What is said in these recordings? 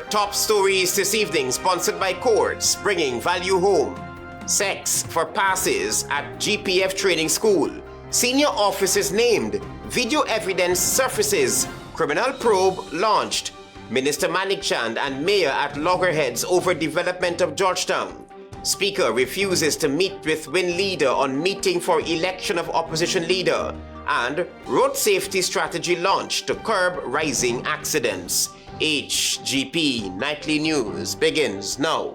Your top stories this evening, sponsored by Courts, bringing value home. Sex for passes at GPF training school. Senior officers named. Video evidence surfaces. Criminal probe launched. Minister Manik Chand and Mayor at loggerheads over development of Georgetown. Speaker refuses to meet with Win leader on meeting for election of opposition leader. And road safety strategy launched to curb rising accidents. HGP Nightly News begins now.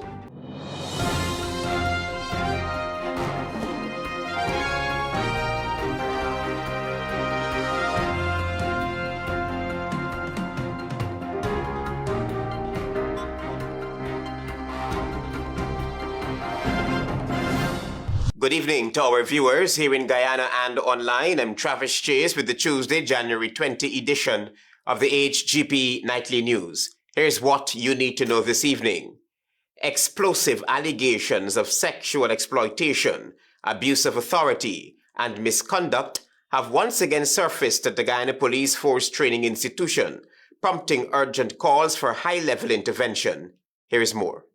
Good evening to our viewers here in Guyana and online. I'm Travis Chase with the Tuesday, January 20 edition of the HGP Nightly News. Here's what you need to know this evening. Explosive allegations of sexual exploitation, abuse of authority, and misconduct have once again surfaced at the Guyana Police Force Training Institution, prompting urgent calls for high-level intervention. Here is more.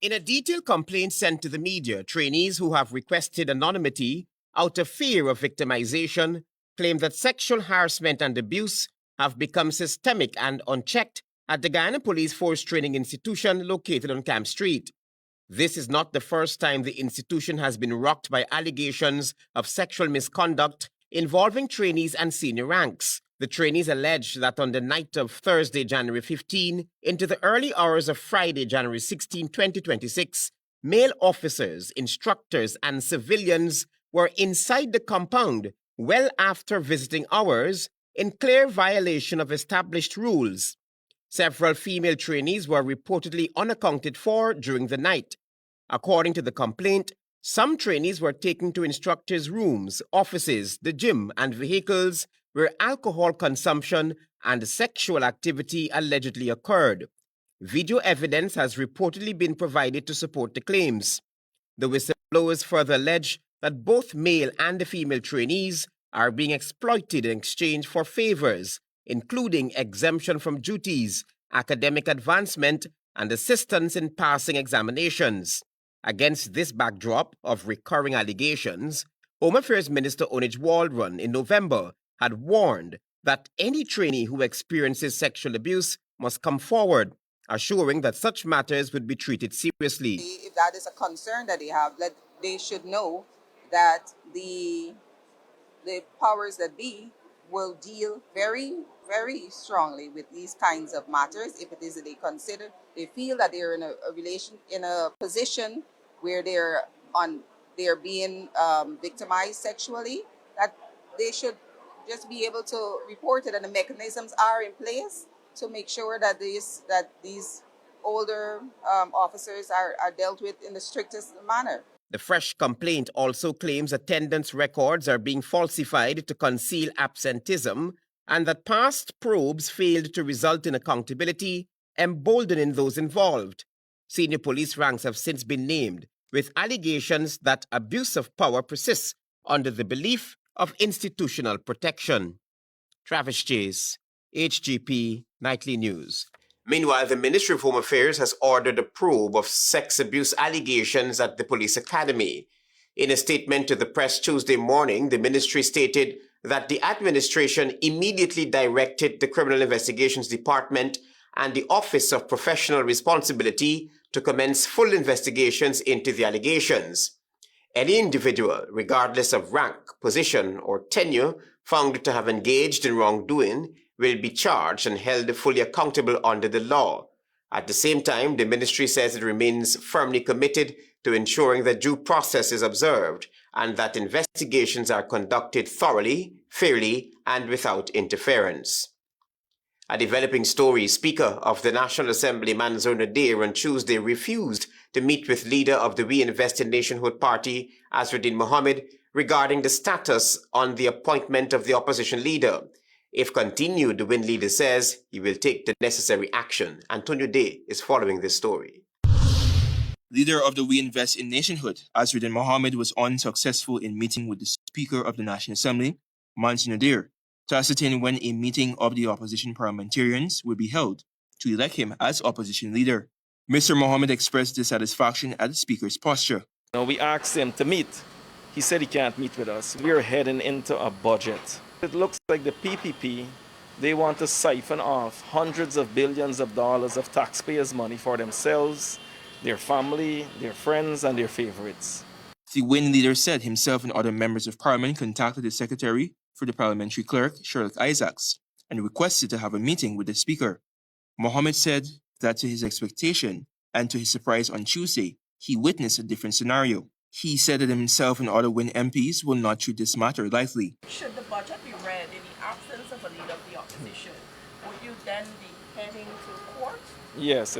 In a detailed complaint sent to the media, trainees who have requested anonymity out of fear of victimization claim that sexual harassment and abuse have become systemic and unchecked at the Guyana Police Force Training Institution located on Camp Street. This is not the first time the institution has been rocked by allegations of sexual misconduct involving trainees and senior ranks. The trainees allege that on the night of Thursday, January 15, into the early hours of Friday, January 16, 2026, male officers, instructors, and civilians were inside the compound well after visiting hours in clear violation of established rules. Several female trainees were reportedly unaccounted for during the night. According to the complaint, some trainees were taken to instructors' rooms, offices, the gym, and vehicles where alcohol consumption and sexual activity allegedly occurred. Video evidence has reportedly been provided to support the claims. The whistleblowers further allege that both male and female trainees are being exploited in exchange for favors, including exemption from duties, academic advancement, and assistance in passing examinations. Against this backdrop of recurring allegations, Home Affairs Minister Onij Waldron in November had warned that any trainee who experiences sexual abuse must come forward, assuring that such matters would be treated seriously. If that is a concern that they have, they should know that the powers that be will deal very, very strongly with these kinds of matters. If it is that they feel that they're in a position where they're being victimized sexually, that they should just be able to report it, and the mechanisms are in place to make sure that these older officers are dealt with in the strictest manner. The fresh complaint also claims attendance records are being falsified to conceal absenteeism and that past probes failed to result in accountability, emboldening those involved. Senior police ranks have since been named, with allegations that abuse of power persists under the belief of institutional protection. Travis Chase, HGP Nightly News. Meanwhile, the Ministry of Home Affairs has ordered a probe of sex abuse allegations at the police academy. In a statement to the press Tuesday morning, the ministry stated that the administration immediately directed the Criminal Investigations Department and the Office of Professional Responsibility to commence full investigations into the allegations. Any individual, regardless of rank, position, or tenure, found to have engaged in wrongdoing will be charged and held fully accountable under the law. At the same time, the ministry says it remains firmly committed to ensuring that due process is observed and that investigations are conducted thoroughly, fairly, and without interference. A developing story, Speaker of the National Assembly Manzoor Nadir on Tuesday refused to meet with leader of the We Invest in Nationhood Party, Azruddin Mohammed, regarding the status on the appointment of the opposition leader. If continued, the Win leader says he will take the necessary action. Antonio Day is following this story. Leader of the We Invest in Nationhood, Azruddin Mohammed, was unsuccessful in meeting with the Speaker of the National Assembly, Manzoor Nadir, to ascertain when a meeting of the opposition parliamentarians would be held. to elect him as opposition leader. Mr. Mohammed expressed dissatisfaction at the speaker's posture. We asked him to meet. He said he can't meet with us. We're heading into a budget. It looks like the PPP, they want to siphon off hundreds of billions of dollars of taxpayers' money for themselves, their family, their friends, and their favorites. The WIN leader said himself and other members of parliament contacted the secretary for the parliamentary clerk, Sherlock Isaacs, and requested to have a meeting with the speaker. Mohammed said that to his expectation and to his surprise on Tuesday, he witnessed a different scenario. He said that himself and other WIN MPs will not treat this matter lightly. Should the budget be read in the absence of a leader of the opposition, would you then be heading to court? Yes,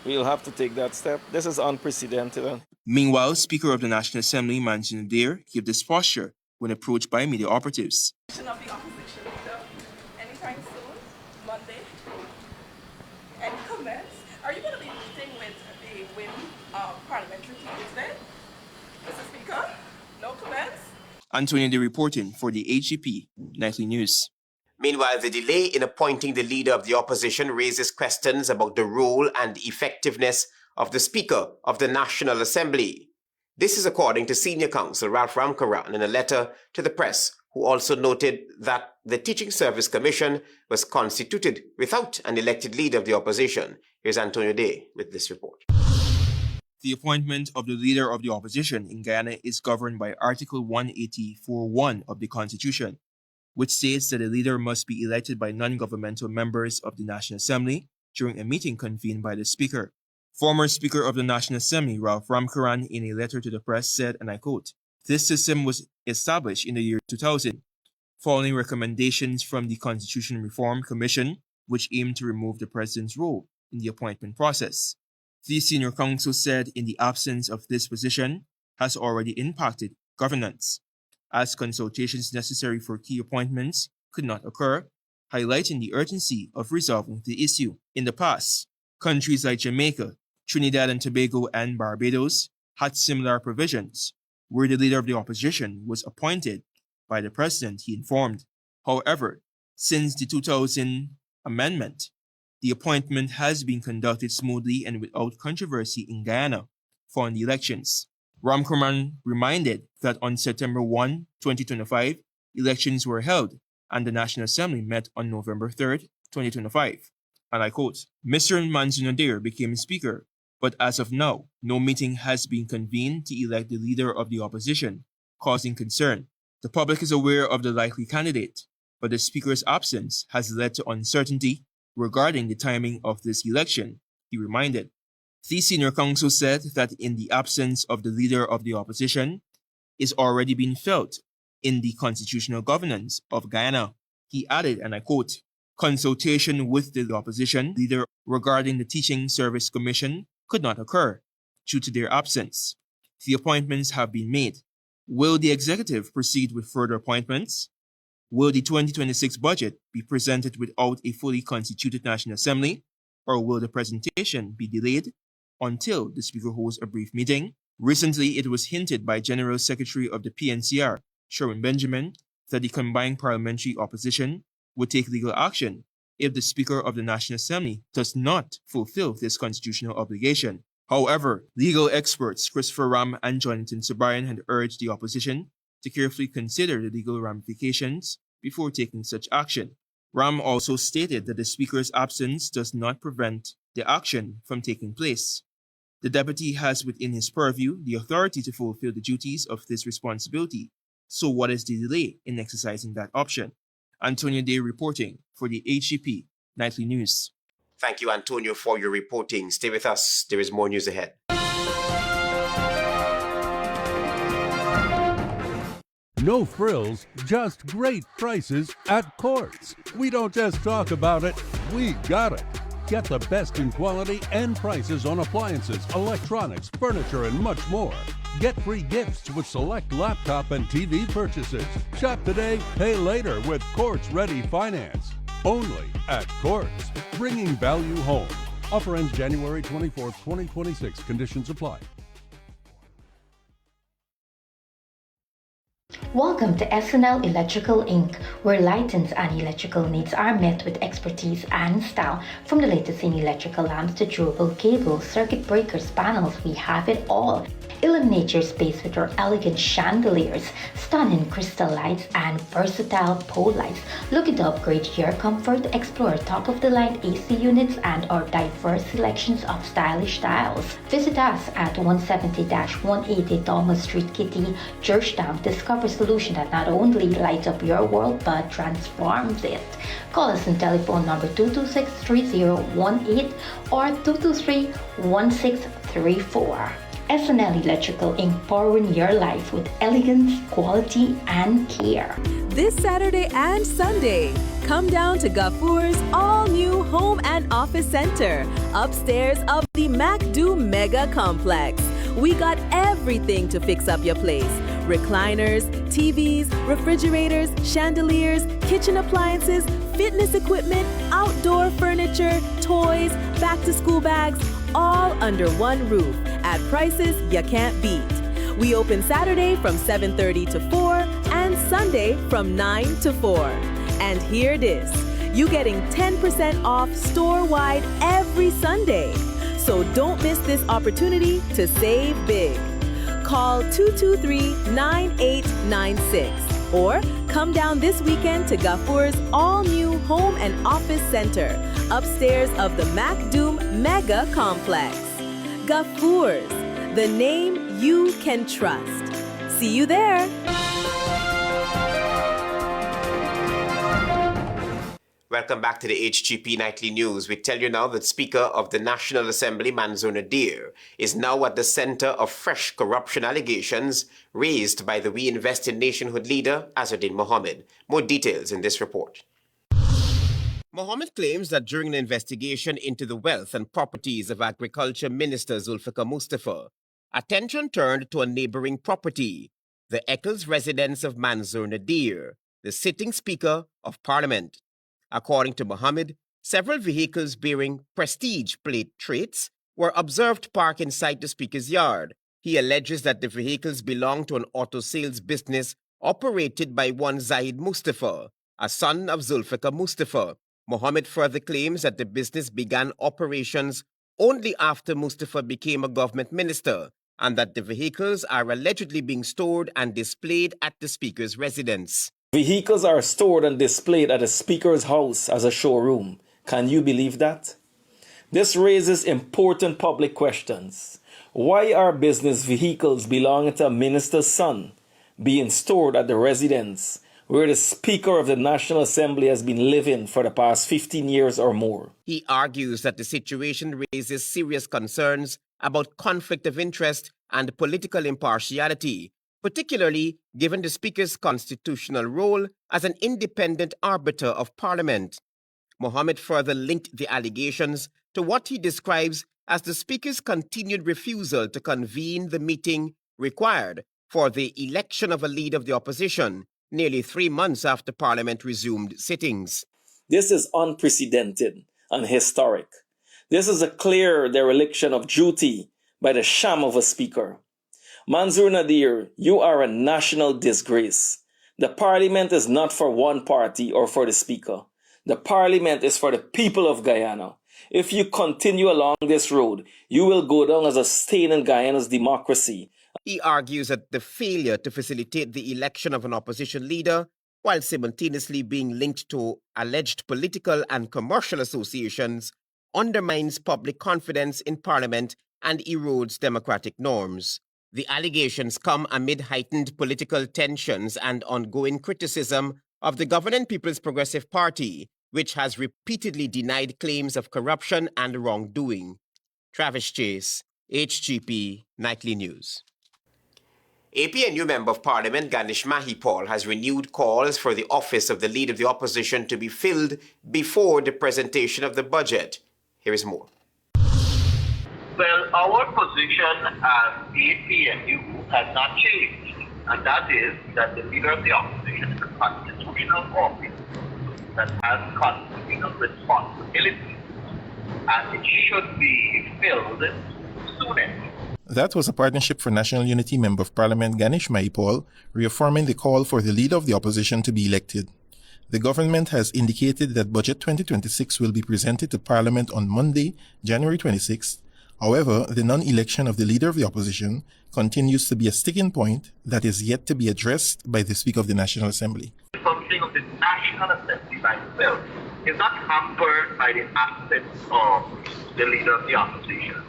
we'll have to take that step. This is unprecedented. Meanwhile, Speaker of the National Assembly, Mansour Nadir, gave this posture when approached by media operatives. Of the opposition leader anytime soon, Monday. Any comments? Are you going to be meeting with the WIN parliamentary team today? Mr. Speaker, no comments? Antonio De reporting for the HGP Nightly News. Meanwhile, the delay in appointing the leader of the opposition raises questions about the role and effectiveness of the Speaker of the National Assembly. This is according to Senior Counsel Ralph Ramkaran in a letter to the press, who also noted that the Teaching Service Commission was constituted without an elected leader of the opposition. Here's Antonio Day with this report. The appointment of the leader of the opposition in Guyana is governed by Article 184(1) of the Constitution, which states that a leader must be elected by non-governmental members of the National Assembly during a meeting convened by the Speaker. Former Speaker of the National Assembly, Ralph Ramkaran, in a letter to the press said, and I quote, "This system was established in the year 2000, following recommendations from the Constitution Reform Commission, which aimed to remove the President's role in the appointment process. The senior counsel said in the absence of this position has already impacted governance, as consultations necessary for key appointments could not occur, highlighting the urgency of resolving the issue. In the past, countries like Jamaica, Trinidad and Tobago, and Barbados had similar provisions, where the leader of the opposition was appointed by the president, he informed. However, since the 2000 amendment, the appointment has been conducted smoothly and without controversy in Guyana following the elections. Ramkaran reminded that on September 1, 2025, elections were held and the National Assembly met on November 3, 2025. And I quote, "Mr. Mansour Nadir became Speaker, but as of now, no meeting has been convened to elect the leader of the opposition, causing concern. The public is aware of the likely candidate, but the Speaker's absence has led to uncertainty regarding the timing of this election," he reminded. The senior counsel said that in the absence of the leader of the opposition is already being felt in the constitutional governance of Guyana. He added, and I quote, "Consultation with the opposition leader regarding the Teaching Service Commission could not occur due to their absence. The appointments have been made. Will the executive proceed with further appointments? Will the 2026 budget be presented without a fully constituted National Assembly, or will the presentation be delayed until the Speaker holds a brief meeting?" Recently, it was hinted by General Secretary of the PNCR, Sherwin Benjamin, that the combined parliamentary opposition would take legal action if the Speaker of the National Assembly does not fulfill this constitutional obligation. However, legal experts Christopher Ram and Jonathan Sobrian had urged the opposition to carefully consider the legal ramifications before taking such action. Ram also stated that the Speaker's absence does not prevent the action from taking place. The deputy has within his purview the authority to fulfill the duties of this responsibility. So what is the delay in exercising that option? Antonio Day reporting for the HGP Nightly News. Thank you, Antonio, for your reporting. Stay with us. There is more news ahead. No frills, just great prices at Courts. We don't just talk about it, we got it. Get the best in quality and prices on appliances, electronics, furniture, and much more. Get free gifts with select laptop and TV purchases. Shop today, pay later with Courts Ready Finance. Only at Courts, bringing value home. Offer ends January 24th, 2026. Conditions apply. Welcome to SNL Electrical Inc., where lighting and electrical needs are met with expertise and style. From the latest in electrical lamps to durable cables, circuit breakers, panels, we have it all. Illuminate your space with our elegant chandeliers, stunning crystal lights, and versatile pole lights. Looking to upgrade your comfort? Explore top-of-the-line AC units and our diverse selections of stylish styles. Visit us at 170-180 Thomas Street, Kitty, Georgetown. Discover a solution that not only lights up your world but transforms it. Call us on telephone number 226-3018 or 223-1634. SNL Electrical Inc. powering your life with elegance, quality, and care. This Saturday and Sunday, come down to Gafour's all-new Home and Office Center, upstairs of the MacDo Mega Complex. We got everything to fix up your place. Recliners, TVs, refrigerators, chandeliers, kitchen appliances, fitness equipment, outdoor furniture, toys, back-to-school bags, all under one roof at prices you can't beat. We open Saturday from 7:30 to 4 and Sunday from 9 to 4. And hear this, you getting 10% off store-wide every Sunday. So don't miss this opportunity to save big. Call 223-9896 or come down this weekend to Gafour's all-new Home and Office Center, upstairs of the MacDo Mega Complex. Gafour's, the name you can trust. See you there. Welcome back to the HGP Nightly News. We tell you now that Speaker of the National Assembly, Mansour Nadir, is now at the center of fresh corruption allegations raised by the We Invest in Nationhood leader, Azzuddin Mohammed. More details in this report. Mohammed claims that during an investigation into the wealth and properties of Agriculture Minister Zulfikar Mustafa, attention turned to a neighboring property, the Eccles residence of Mansour Nadir, the sitting Speaker of Parliament. According to Mohammed, several vehicles bearing prestige plate traits were observed parked inside the Speaker's yard. He alleges that the vehicles belong to an auto sales business operated by one Zahid Mustafa, a son of Zulfikar Mustafa. Mohammed further claims that the business began operations only after Mustafa became a government minister and that the vehicles are allegedly being stored and displayed at the Speaker's residence. Vehicles are stored and displayed at the Speaker's house as a showroom. Can you believe that? This raises important public questions. Why are business vehicles belonging to a minister's son being stored at the residence where the Speaker of the National Assembly has been living for the past 15 years or more? He argues that the situation raises serious concerns about conflict of interest and political impartiality, particularly given the Speaker's constitutional role as an independent arbiter of Parliament. Mohammed further linked the allegations to what he describes as the Speaker's continued refusal to convene the meeting required for the election of a leader of the opposition, nearly 3 months after Parliament resumed sittings. This is unprecedented and historic. This is a clear dereliction of duty by the sham of a Speaker. Mansour Nadir, you are a national disgrace. The Parliament is not for one party or for the Speaker. The Parliament is for the people of Guyana. If you continue along this road, you will go down as a stain in Guyana's democracy. He argues that the failure to facilitate the election of an opposition leader, while simultaneously being linked to alleged political and commercial associations, undermines public confidence in Parliament and erodes democratic norms. The allegations come amid heightened political tensions and ongoing criticism of the governing People's Progressive Party, which has repeatedly denied claims of corruption and wrongdoing. Travis Chase, HGP Nightly News. APNU Member of Parliament Ganesh Mahipal has renewed calls for the office of the Leader of the Opposition to be filled before the presentation of the budget. Here is more. Well, our position as APNU has not changed, and that is that the Leader of the Opposition is a constitutional office that has constitutional responsibilities, and it should be filled soonest. That was a Partnership for National Unity Member of Parliament Ganesh Mahipal reaffirming the call for the leader of the opposition to be elected. The government has indicated that Budget 2026 will be presented to Parliament on Monday, January 26th. However, the non-election of the leader of the opposition continues to be a sticking point that is yet to be addressed by the Speaker of the National Assembly. The functioning of the National Assembly by itself is not hampered by the absence of the leader of the opposition.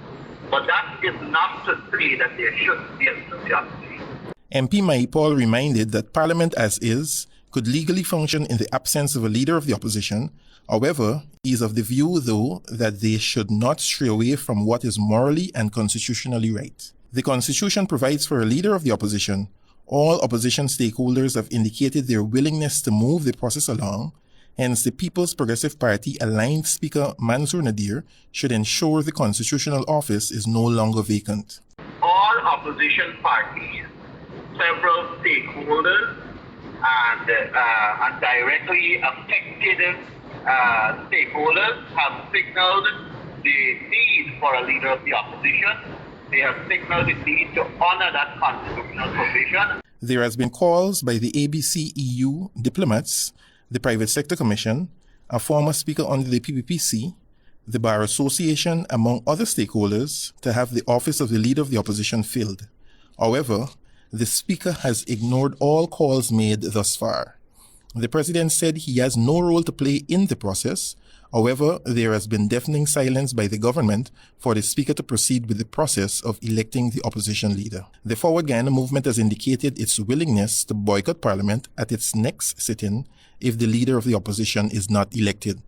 But that is not to say that there shouldn't be a leader of the opposition. MP Mahipal reminded that Parliament as is could legally function in the absence of a leader of the opposition. However, he is of the view, though, that they should not stray away from what is morally and constitutionally right. The Constitution provides for a leader of the opposition. All opposition stakeholders have indicated their willingness to move the process along. Hence, the People's Progressive Party aligned Speaker Mansour Nadir should ensure the constitutional office is no longer vacant. All opposition parties, several stakeholders, and directly affected stakeholders have signaled the need for a leader of the opposition. They have signaled the need to honor that constitutional provision. There has been calls by the ABC EU diplomats, the Private Sector Commission, a former speaker under the PPPC, the Bar Association, among other stakeholders, to have the office of the leader of the opposition filled. However, the speaker has ignored all calls made thus far. The president said he has no role to play in the process. However, there has been deafening silence by the government for the speaker to proceed with the process of electing the opposition leader. The Forward Guyana movement has indicated its willingness to boycott parliament at its next sit-in if the leader of the opposition is not elected.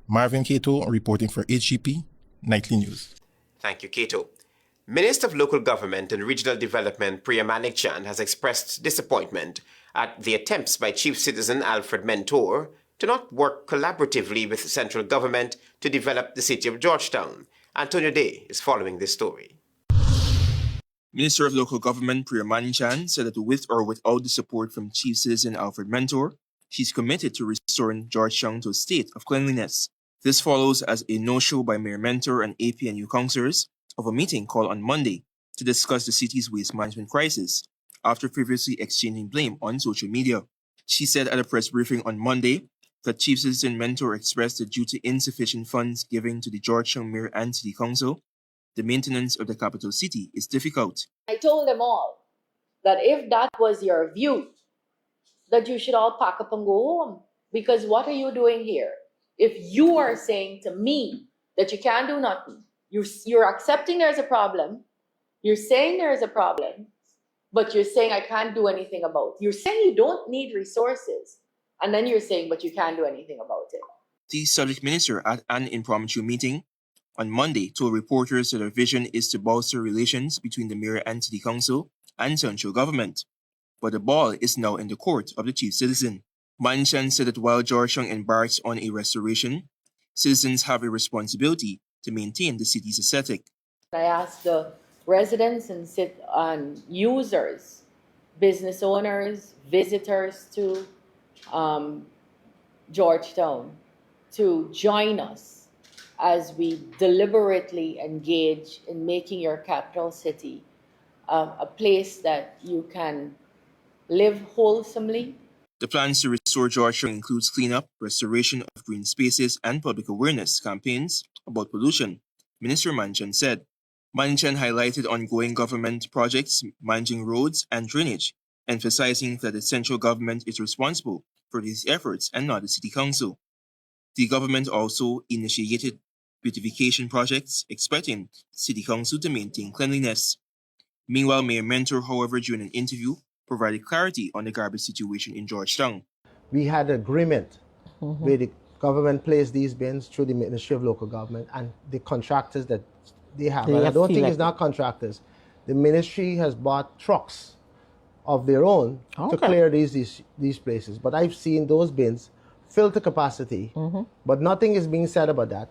Marvin Cato reporting for HGP Nightly News. Thank you, Cato. Minister of Local Government and Regional Development Priya Manikchand has expressed disappointment at the attempts by Chief Citizen Alfred Mentor to not work collaboratively with the central government to develop the city of Georgetown. Antonio Day is following this story. Minister of Local Government Priya Manikchand said that with or without the support from Chief Citizen Alfred Mentor, she's committed to restoring Georgetown to a state of cleanliness. This follows as a no-show by Mayor Mentor and APNU councillors of a meeting called on Monday to discuss the city's waste management crisis after previously exchanging blame on social media. She said at a press briefing on Monday that Chief Citizen Mentor expressed that due to insufficient funds given to the Georgetown Mayor and City Council, the maintenance of the capital city is difficult. I told them all that if that was your view, that you should all pack up and go home. Because what are you doing here? If you are saying to me that you can't do nothing, you're accepting there's a problem, you're saying there's a problem, but you're saying I can't do anything about it. You're saying you don't need resources, and then you're saying, but you can't do anything about it. The subject minister at an impromptu meeting on Monday told reporters that her vision is to bolster relations between the mayor and city council and central government. But the ball is now in the court of the chief citizen. Manikchand said that while Georgetown embarks on a restoration, citizens have a responsibility to maintain the city's aesthetic. I asked the residents and users, business owners, visitors to Georgetown to join us as we deliberately engage in making your capital city a place that you can live wholesomely. The plans to restore Georgetown includes cleanup, restoration of green spaces, and public awareness campaigns about pollution, Minister Manikchand said. Manikchand highlighted ongoing government projects managing roads and drainage, emphasizing that the central government is responsible for these efforts and not the city council. The government also initiated beautification projects, expecting city council to maintain cleanliness. Meanwhile, Mayor Mentor, however, during an interview, provided clarity on the garbage situation in Georgetown. We had an agreement where the government placed these bins through the Ministry of Local Government and the contractors that they have. And I don't think it's not contractors. The ministry has bought trucks of their own to clear these places. But I've seen those bins filled to capacity, but nothing is being said about that.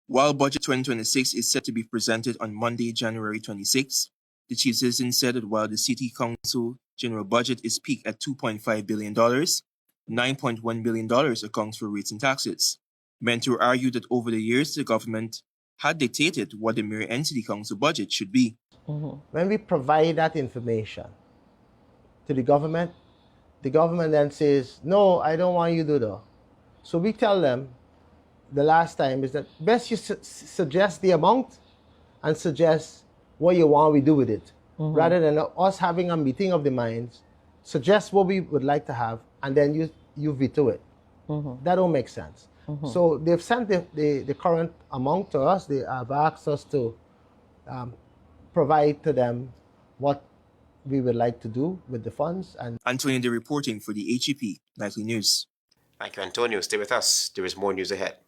While Budget 2026 is set to be presented on Monday, January 26, the chief citizen said that while the city council general budget is peaked at $2.5 billion, $9.1 billion accounts for rates and taxes. Mentor argued that over the years, the government had dictated what the mayor and city council budget should be. When we provide that information to the government then says, no, I don't want you to do that. So we tell them the last time is that best you suggest the amount and suggest what you want we do with it. Rather than us having a meeting of the minds, suggest what we would like to have, and then you veto it. That don't make sense. So they've sent the current amount to us. They have asked us to provide to them what we would like to do with the funds. And Antonio De reporting for the HEP Nightly News. Thank you, Antonio. Stay with us. There is more news ahead.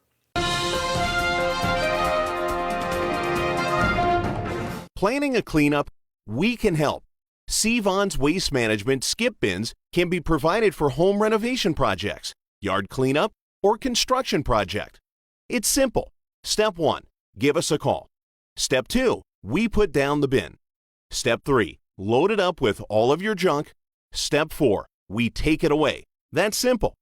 Planning a cleanup? We can help. Sevon's Waste Management skip bins can be provided for home renovation projects, yard cleanup, or construction project. It's simple. Step 1, give us a call. Step 2, we put down the bin. Step 3, load it up with all of your junk. Step 4, we take it away. That's simple.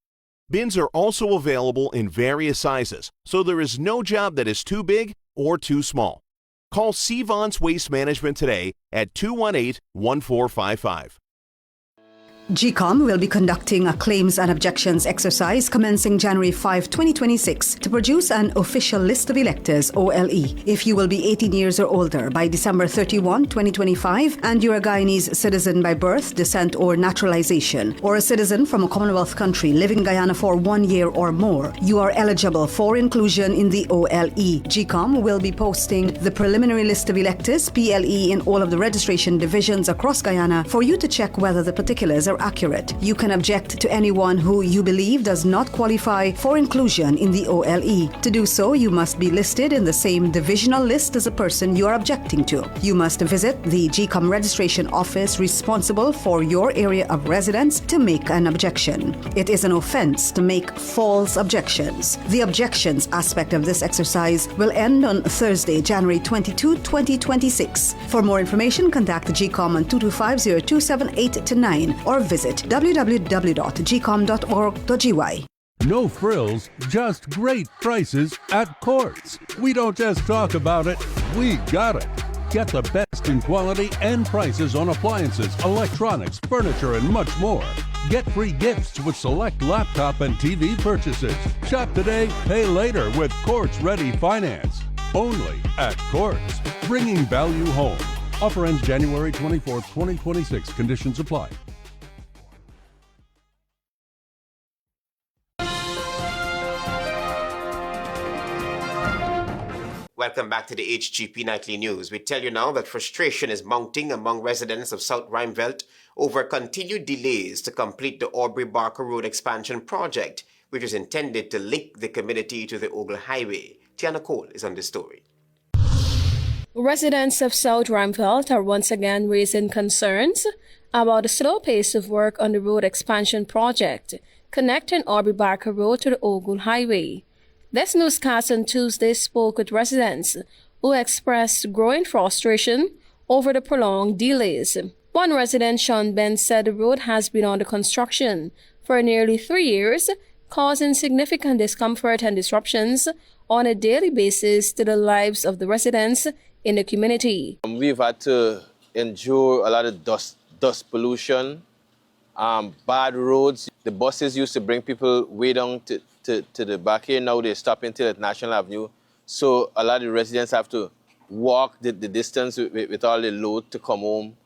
Bins are also available in various sizes, so there is no job that is too big or too small. Call Sevon's Waste Management today at 218-1455. GCOM will be conducting a claims and objections exercise commencing January 5, 2026 to produce an official list of electors, OLE, if you will be 18 years or older by December 31, 2025, and you're a Guyanese citizen by birth, descent, or naturalization, or a citizen from a Commonwealth country living in Guyana for 1 year or more. You are eligible for inclusion in the OLE. GCOM will be posting the preliminary list of electors, PLE, in all of the registration divisions across Guyana for you to check whether the particulars are accurate. You can object to anyone who you believe does not qualify for inclusion in the OLE. To do so, you must be listed in the same divisional list as the person you are objecting to. You must visit the GCOM registration office responsible for your area of residence to make an objection. It is an offense to make false objections. The objections aspect of this exercise will end on Thursday, January 22, 2026. For more information, contact the GCOM on 225-0278-9 or visit www.gcom.org.gy. No frills, just great prices at Courts. We don't just talk about it, we got it. Get the best in quality and prices on appliances, electronics, furniture, and much more. Get free gifts with select laptop and TV purchases. Shop today, pay later with Courts Ready Finance. Only at Courts, bringing value home. Offer ends January 24, 2026. Conditions apply. Welcome back to the HGP Nightly News. We tell you now that frustration is mounting among residents of South Rhymevelt over continued delays to complete the Aubrey-Barker Road expansion project, which is intended to link the community to the Ogle Highway. Tiana Cole is on the story. Residents of South Rhymevelt are once again raising concerns about the slow pace of work on the road expansion project connecting Aubrey-Barker Road to the Ogle Highway. This newscast on Tuesday spoke with residents who expressed growing frustration over the prolonged delays. One resident, Sean Ben, said the road has been under construction for nearly 3 years, causing significant discomfort and disruptions on a daily basis to the lives of the residents in the community. We've had to endure a lot of dust pollution, bad roads. The buses used to bring people way down to the back here. Now they stop until at National Avenue. So a lot of residents have to walk the distance with all the load to come home.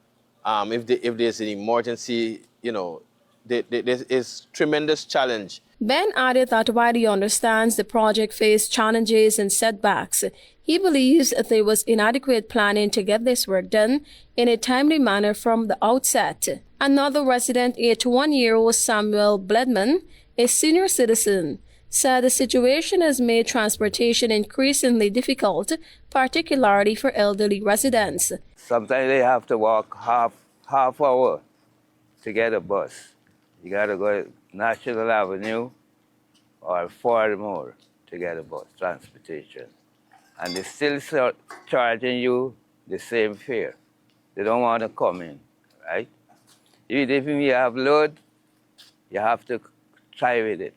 If there's an emergency, there is tremendous challenge. Ben added that while he understands the project faced challenges and setbacks, he believes that there was inadequate planning to get this work done in a timely manner from the outset. Another resident, 81-year-old Samuel Bledman, a senior citizen, said the situation has made transportation increasingly difficult, particularly for elderly residents. Sometimes they have to walk half hour to get a bus. You got to go to National Avenue or Fordmore to get a bus transportation. And they still charging you the same fare. They don't want to come in, right? Even if you have load, you have to try with it.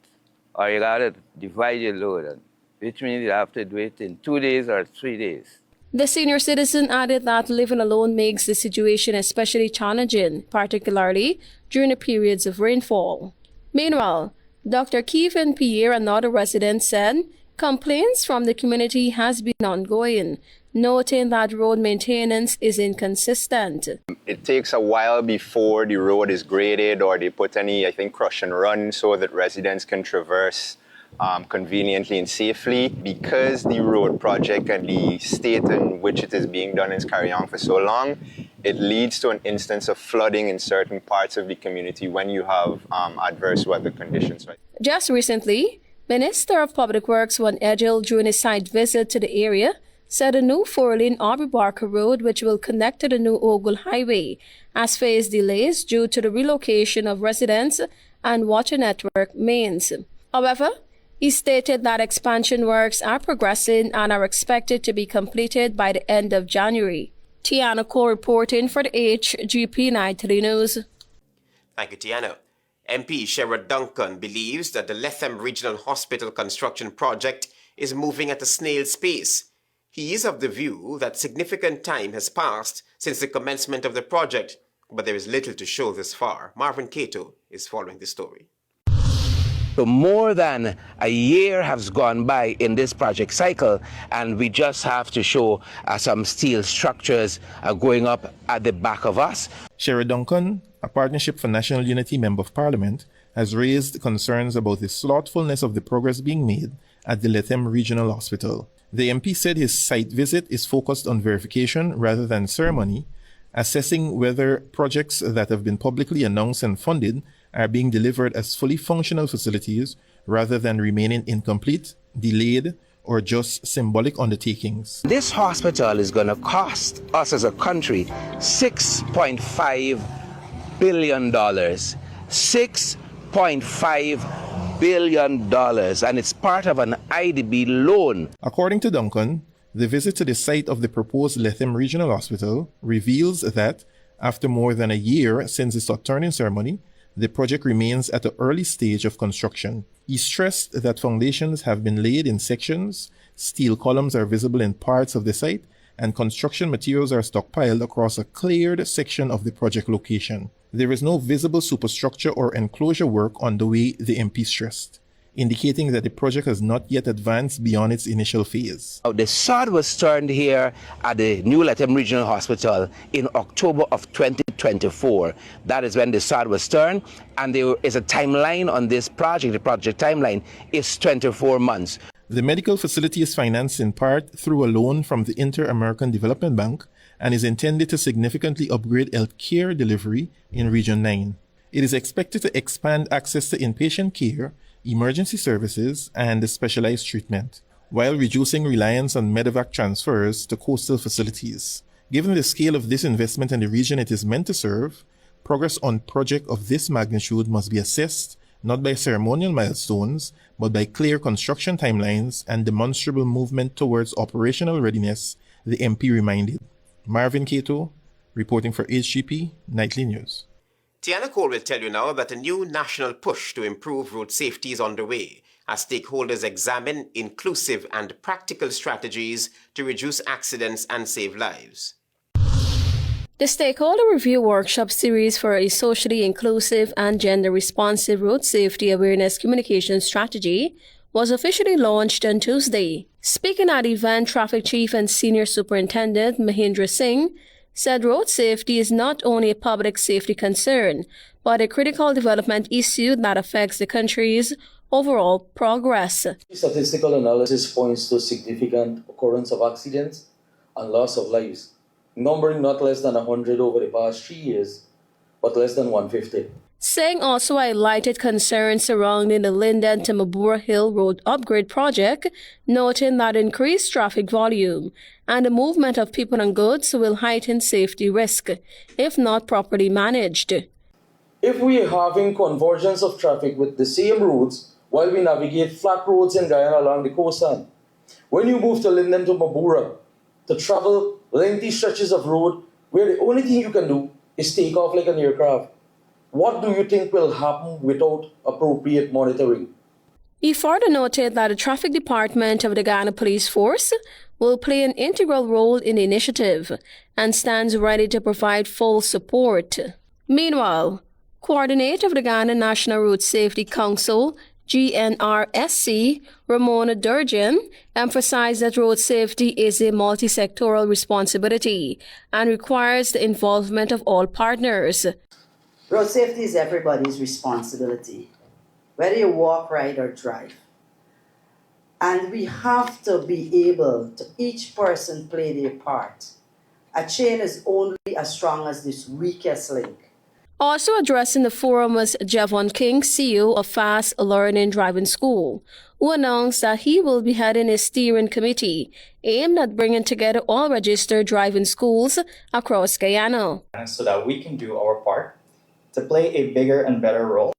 Or you got to divide your load, which means you have to do it in 2 days or 3 days. The senior citizen added that living alone makes the situation especially challenging, particularly during the periods of rainfall. Meanwhile, Dr. Kevin Pierre, another resident, said complaints from the community has been ongoing, noting that road maintenance is inconsistent. It takes a while before the road is graded or they put any, crush and run so that residents can traverse conveniently and safely. Because the road project and the state in which it is being done is carrying on for so long, it leads to an instance of flooding in certain parts of the community when you have adverse weather conditions. Just recently, Minister of Public Works Juan Edgel, during a site visit to the area, said a new 4-lane Aubrey Barker Road, which will connect to the new Ogle Highway, has faced delays due to the relocation of residents and water network mains. However, he stated that expansion works are progressing and are expected to be completed by the end of January. Tiana Cole reporting for the HGP Nightly News. Thank you, Tiana. MP Sherrod Duncan believes that the Lethem Regional Hospital construction project is moving at a snail's pace. He is of the view that significant time has passed since the commencement of the project, but there is little to show this far. Marvin Cato is following the story. So more than a year has gone by in this project cycle, and we just have to show some steel structures going up at the back of us. Sherrod Duncan, a Partnership for National Unity Member of Parliament, has raised concerns about the slothfulness of the progress being made at the Lethem Regional Hospital. The MP said his site visit is focused on verification rather than ceremony, assessing whether projects that have been publicly announced and funded are being delivered as fully functional facilities rather than remaining incomplete, delayed, or just symbolic undertakings. This hospital is going to cost us as a country $6.5 billion. $6.5 billion, and it's part of an IDB loan. According to Duncan, the visit to the site of the proposed Lethem Regional Hospital reveals that, after more than a year since the sod-turning ceremony, the project remains at the early stage of construction. He stressed that foundations have been laid in sections, steel columns are visible in parts of the site, and construction materials are stockpiled across a cleared section of the project location. There is no visible superstructure or enclosure work on the way, the MP stressed, indicating that the project has not yet advanced beyond its initial phase. The sod was turned here at the new Lethem Regional Hospital in October of 2024. That is when the sod was turned, and there is a timeline on this project. The project timeline is 24 months. The medical facility is financed in part through a loan from the Inter-American Development Bank and is intended to significantly upgrade health care delivery in Region 9. It is expected to expand access to inpatient care, emergency services, and specialized treatment, while reducing reliance on medevac transfers to coastal facilities. Given the scale of this investment and the region it is meant to serve, progress on project of this magnitude must be assessed not by ceremonial milestones, but by clear construction timelines and demonstrable movement towards operational readiness, the MP reminded. Marvin Cato, reporting for HGP Nightly News. Tiana Cole will tell you now that a new national push to improve road safety is underway as stakeholders examine inclusive and practical strategies to reduce accidents and save lives. The Stakeholder Review Workshop Series for a socially inclusive and gender-responsive road safety awareness communication strategy was officially launched on Tuesday. Speaking at the event, Traffic Chief and Senior Superintendent Mahindra Singh said road safety is not only a public safety concern, but a critical development issue that affects the country's overall progress. Statistical analysis points to significant occurrence of accidents and loss of lives, numbering not less than 100 over the past 3 years, but less than 150. Singh also highlighted concerns surrounding the Linden to Mabura Hill Road Upgrade project, noting that increased traffic volume and the movement of people and goods will heighten safety risk, if not properly managed. If we are having convergence of traffic with the same roads while we navigate flat roads in Guyana along the coastline, when you move to Linden to Mabura to travel lengthy stretches of road where the only thing you can do is take off like an aircraft, what do you think will happen without appropriate monitoring? He further noted that the Traffic Department of the Guyana Police Force will play an integral role in the initiative and stands ready to provide full support. Meanwhile, coordinator of the Guyana National Road Safety Council, GNRSC, Ramona Durjan, emphasized that road safety is a multi-sectoral responsibility and requires the involvement of all partners. Road safety is everybody's responsibility, whether you walk, ride, or drive. And we have to be able to each person play their part. A chain is only as strong as this weakest link. Also addressing the forum was Javon King, CEO of Fast Learning Driving School, who announced that he will be heading a steering committee aimed at bringing together all registered driving schools across Guyana. So that we can do our part to play a bigger and better role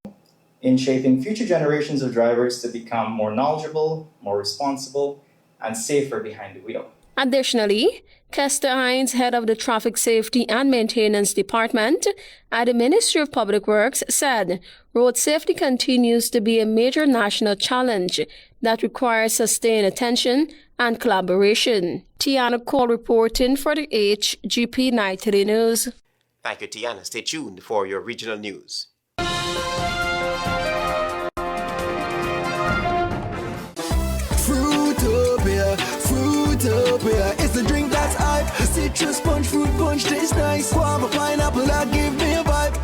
in shaping future generations of drivers to become more knowledgeable, more responsible, and safer behind the wheel. Additionally, Kester Hines, head of the Traffic Safety and Maintenance Department at the Ministry of Public Works, said road safety continues to be a major national challenge that requires sustained attention and collaboration. Tiana Cole reporting for the HGP Nightly News. Thank you, Tiana. Stay tuned for your regional news. Fruitopia, it's the drink that's hype. Citrus punch, fruit punch, tastes nice. Guava, pineapple, that give me a vibe.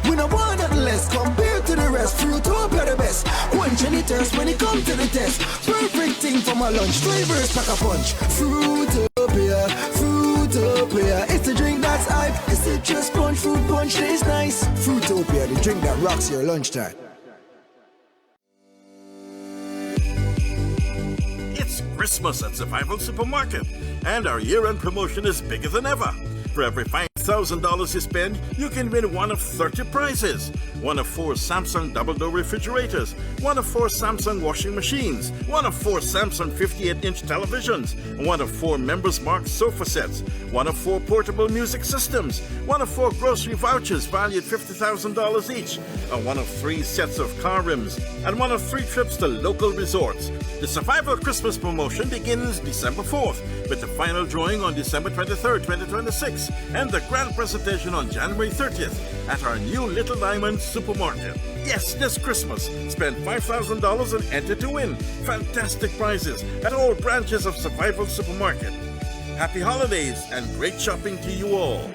We don't want nothing less compared to the rest. Fruitopia the best. Quench any thirst when it comes to the test. Perfect thing for my lunch. Flavors pack a punch. Fruitopia, Fruitopia, it's the drink that's hype. The citrus punch, fruit punch, tastes nice. Fruitopia, the drink that rocks your lunchtime. It's Christmas at Survival Supermarket, and our year-end promotion is bigger than ever. For every $5,000 you spend, you can win one of 30 prizes. One of 4 Samsung double-door refrigerators, one of 4 Samsung washing machines, one of 4 Samsung 58-inch televisions, one of 4 Members Mark sofa sets, one of 4 portable music systems, one of 4 grocery vouchers valued $50,000 each, and one of 3 sets of car rims, and one of 3 trips to local resorts. The Survival Christmas promotion begins December 4th, with the final drawing on December 23rd, 2026, and the grand presentation on January 30th at our new Little Diamond Supermarket. Yes, this Christmas, spend $5,000 and enter to win fantastic prizes at all branches of Survival Supermarket. Happy holidays and great shopping to you all.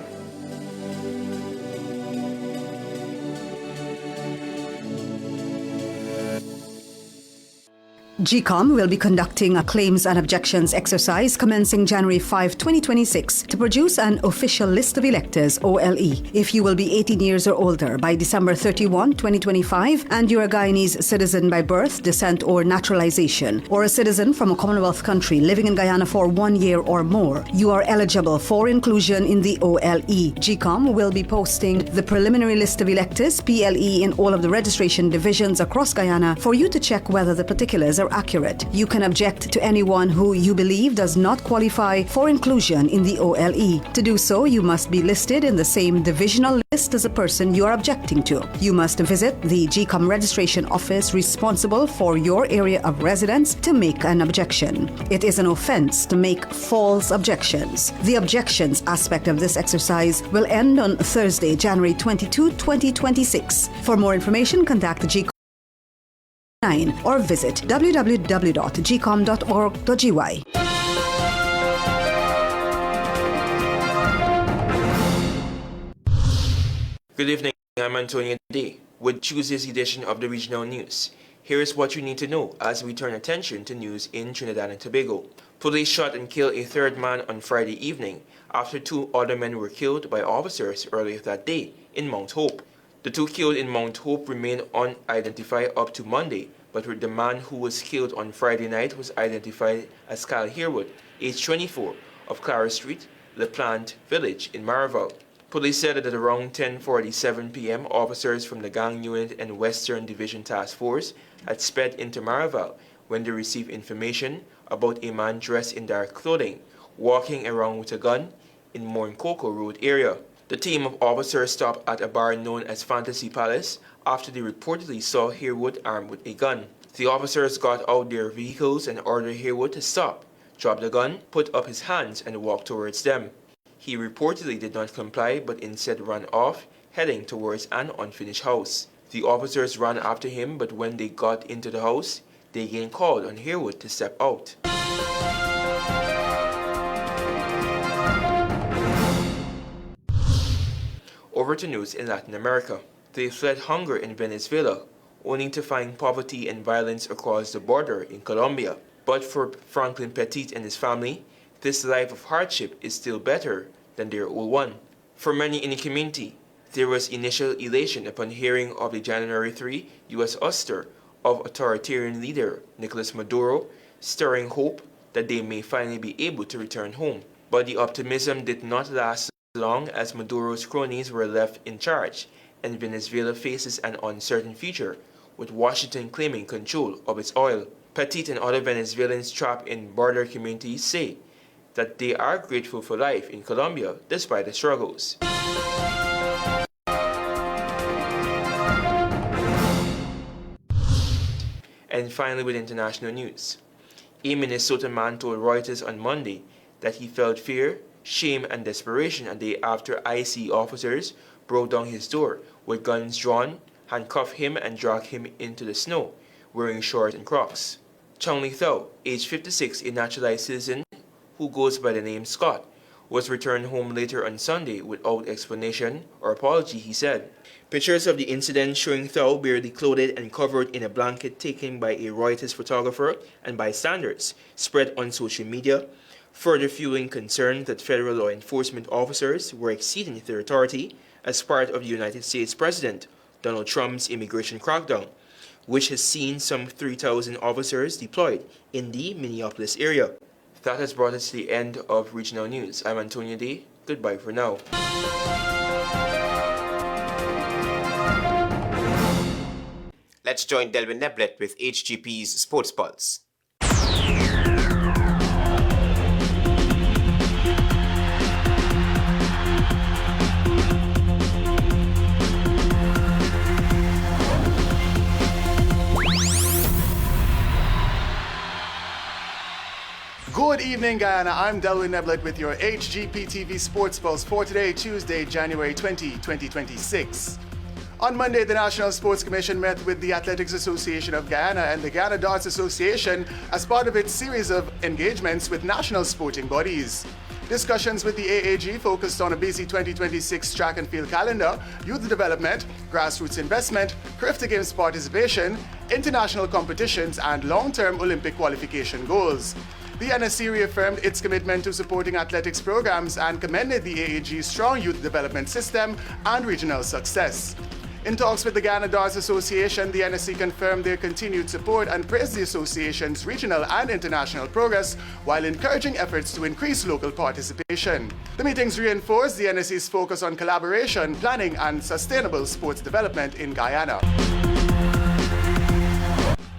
GCOM will be conducting a claims and objections exercise commencing January 5, 2026 to produce an official list of electors, OLE. If you will be 18 years or older by December 31, 2025, and you are a Guyanese citizen by birth, descent, or naturalization, or a citizen from a Commonwealth country living in Guyana for 1 year or more, you are eligible for inclusion in the OLE. GCOM will be posting the preliminary list of electors, PLE, in all of the registration divisions across Guyana for you to check whether the particulars are accurate. You can object to anyone who you believe does not qualify for inclusion in the OLE. To do so, you must be listed in the same divisional list as a person you are objecting to. You must visit the GCOM registration office responsible for your area of residence to make an objection. It is an offense to make false objections. The objections aspect of this exercise will end on Thursday, January 22, 2026. For more information, contact the GCOM or visit www.gcom.org.gy. Good evening, I'm Antonio Day with Tuesday's edition of the Regional News. Here is what you need to know as we turn attention to news in Trinidad and Tobago. Police shot and killed a third man on Friday evening after 2 other men were killed by officers earlier that day in Mount Hope. The 2 killed in Mount Hope remain unidentified up to Monday, but the man who was killed on Friday night was identified as Kyle Harewood, age 24, of Clara Street, LePlante Village in Maraval. Police said that at around 10:47 p.m., officers from the Gang Unit and Western Division Task Force had sped into Maraval when they received information about a man dressed in dark clothing walking around with a gun in Moinkoko Road area. The team of officers stopped at a bar known as Fantasy Palace after they reportedly saw Harewood armed with a gun. The officers got out their vehicles and ordered Harewood to stop dropped the gun, put up his hands, and walked towards them. He reportedly did not comply but instead ran off, heading towards an unfinished house. The officers ran after him, but when they got into the house, they again called on Harewood to step out. Over to news in Latin America. They fled hunger in Venezuela, only to find poverty and violence across the border in Colombia. But for Franklin Petit and his family, this life of hardship is still better than their old one. For many in the community, there was initial elation upon hearing of the January 3 U.S. ouster of authoritarian leader Nicolas Maduro, stirring hope that they may finally be able to return home. But the optimism did not last long as Maduro's cronies were left in charge, and Venezuela faces an uncertain future, with Washington claiming control of its oil. Petit and other Venezuelans trapped in border communities say that they are grateful for life in Colombia despite the struggles. And finally, with international news. A Minnesota man told Reuters on Monday that he felt fear, shame, and desperation a day after IC officers broke down his door with guns drawn, handcuffed him, and dragged him into the snow, wearing shorts and Crocs. Chong Li Thao, age 56, a naturalized citizen who goes by the name Scott, was returned home later on Sunday without explanation or apology, he said. Pictures of the incident showing Thao barely clothed and covered in a blanket taken by a Reuters photographer and bystanders spread on social media, further fueling concern that federal law enforcement officers were exceeding their authority as part of the United States President Donald Trump's immigration crackdown, which has seen some 3,000 officers deployed in the Minneapolis area. That has brought us to the end of regional news. I'm Antonio Day. Goodbye for now. Let's join Delvin Neblet with HGP's Sports Pulse. Good evening, Guyana. I'm Delwyn Neblet with your HGP TV Sports Pulse for today, Tuesday, January 20, 2026. On Monday, the National Sports Commission met with the Athletics Association of Guyana and the Guyana Darts Association as part of its series of engagements with national sporting bodies. Discussions with the AAG focused on a busy 2026 track and field calendar, youth development, grassroots investment, Crifter Games participation, international competitions, and long-term Olympic qualification goals. The NSC reaffirmed its commitment to supporting athletics programs and commended the AAG's strong youth development system and regional success. In talks with the Guyana Darts Association, the NSC confirmed their continued support and praised the association's regional and international progress while encouraging efforts to increase local participation. The meetings reinforced the NSC's focus on collaboration, planning, and sustainable sports development in Guyana.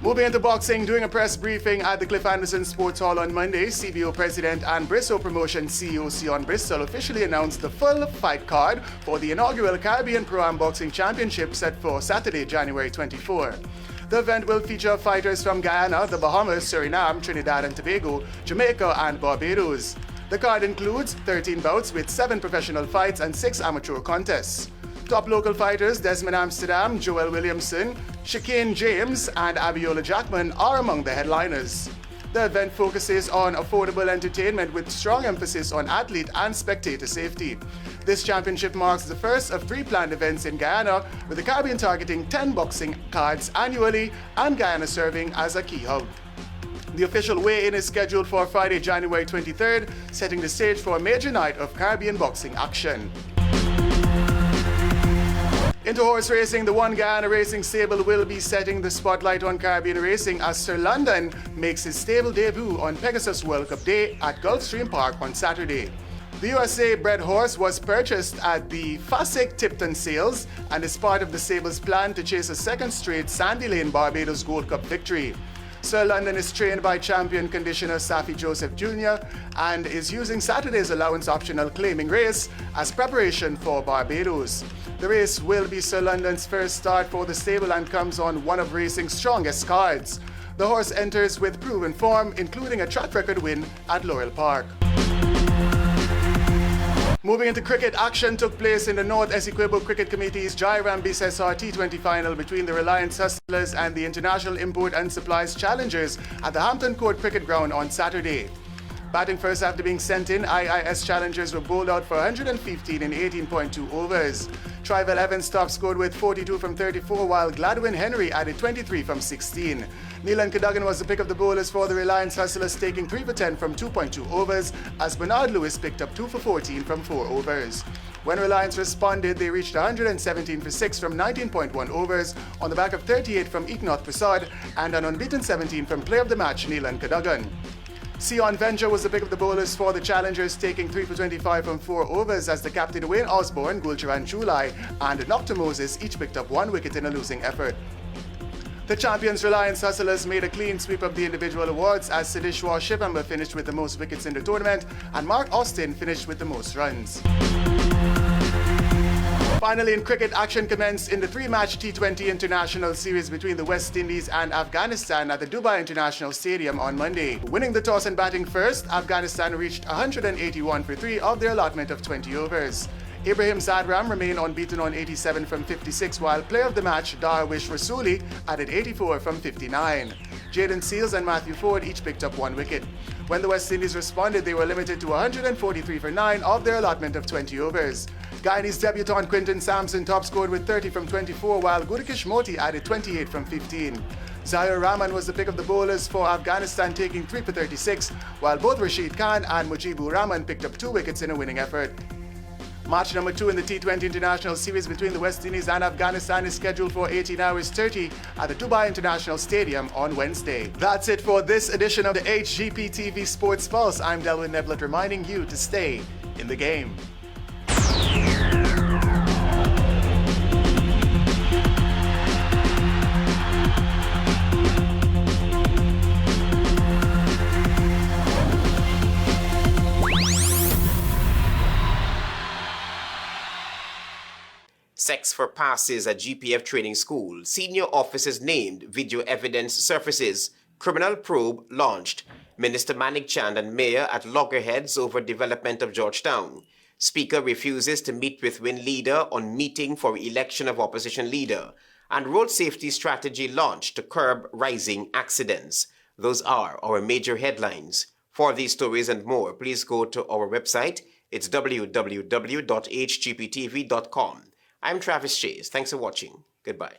Moving into boxing, during a press briefing at the Cliff Anderson Sports Hall on Monday, CBO President and Bristow Promotion CEO Sion Bristol officially announced the full fight card for the inaugural Caribbean Pro-Am Boxing Championship set for Saturday, January 24. The event will feature fighters from Guyana, the Bahamas, Suriname, Trinidad and Tobago, Jamaica and Barbados. The card includes 13 bouts with 7 professional fights and 6 amateur contests. Top local fighters Desmond Amsterdam, Joel Williamson, Chicane James, and Abiola Jackman are among the headliners. The event focuses on affordable entertainment with strong emphasis on athlete and spectator safety. This championship marks the first of 3 planned events in Guyana, with the Caribbean targeting 10 boxing cards annually and Guyana serving as a key hub. The official weigh-in is scheduled for Friday, January 23rd, setting the stage for a major night of Caribbean boxing action. Into horse racing, the One Guyana Racing stable will be setting the spotlight on Caribbean racing as Sir London makes his stable debut on Pegasus World Cup Day at Gulfstream Park on Saturday. The USA-bred horse was purchased at the Fasig Tipton sales and is part of the stable's plan to chase a second straight Sandy Lane Barbados Gold Cup victory. Sir London is trained by champion conditioner Safi Joseph Jr. and is using Saturday's allowance optional claiming race as preparation for Barbados. The race will be Sir London's first start for the stable and comes on one of racing's strongest cards. The horse enters with proven form, including a track record win at Laurel Park. Moving into cricket, action took place in the North Essequibo Cricket Committee's Jairam Bisesar T20 final between the Reliance Hustlers and the International Import and Supplies Challengers at the Hampton Court Cricket Ground on Saturday. Batting first after being sent in, IIS Challengers were bowled out for 115 in 18.2 overs. Trival Evans top scored with 42 from 34, while Gladwin Henry added 23 from 16. Neelan Cadogan was the pick of the bowlers for the Reliance Hustlers, taking 3 for 10 from 2.2 overs, as Bernard Lewis picked up 2 for 14 from 4 overs. When Reliance responded, they reached 117 for 6 from 19.1 overs on the back of 38 from Eknath Prasad and an unbeaten 17 from player of the match Neelan Cadogan. Sion Venture was the pick of the bowlers for the Challengers, taking 3 for 25 from 4 overs as the captain Wayne Osborne, Gulcharan Chulai and Nocta Moses each picked up 1 wicket in a losing effort. The champions Reliance Hustlers made a clean sweep of the individual awards as Siddheshwar Shivamba finished with the most wickets in the tournament and Mark Austin finished with the most runs. Finally, in cricket, action commenced in the 3-match T20 international series between the West Indies and Afghanistan at the Dubai International Stadium on Monday. Winning the toss and batting first, Afghanistan reached 181 for 3 of their allotment of 20 overs. Ibrahim Zadram remained unbeaten on 87 from 56, while player of the match Darwish Rasuli added 84 from 59. Jaden Seals and Matthew Ford each picked up 1 wicket. When the West Indies responded, they were limited to 143 for 9 of their allotment of 20 overs. Guyanese debutant Quinton Sampson top scored with 30 from 24, while Gurukish Moti added 28 from 15. Zahir Rahman was the pick of the bowlers for Afghanistan, taking 3 for 36, while both Rashid Khan and Mujibur Rahman picked up 2 wickets in a winning effort. Match number 2 in the T20 International Series between the West Indies and Afghanistan is scheduled for 18 hours 30 at the Dubai International Stadium on Wednesday. That's it for this edition of the HGP TV Sports Pulse. I'm Delwyn Neblett reminding you to stay in the game. Sex for passes at GPF training school. Senior officers named. Video evidence surfaces. Criminal probe launched. Minister Manik Chand and Mayor at loggerheads over development of Georgetown. Speaker refuses to meet with Win leader on meeting for election of opposition leader. And road safety strategy launched to curb rising accidents. Those are our major headlines. For these stories and more, please go to our website. It's www.hgptv.com. I'm Travis Chase. Thanks for watching. Goodbye.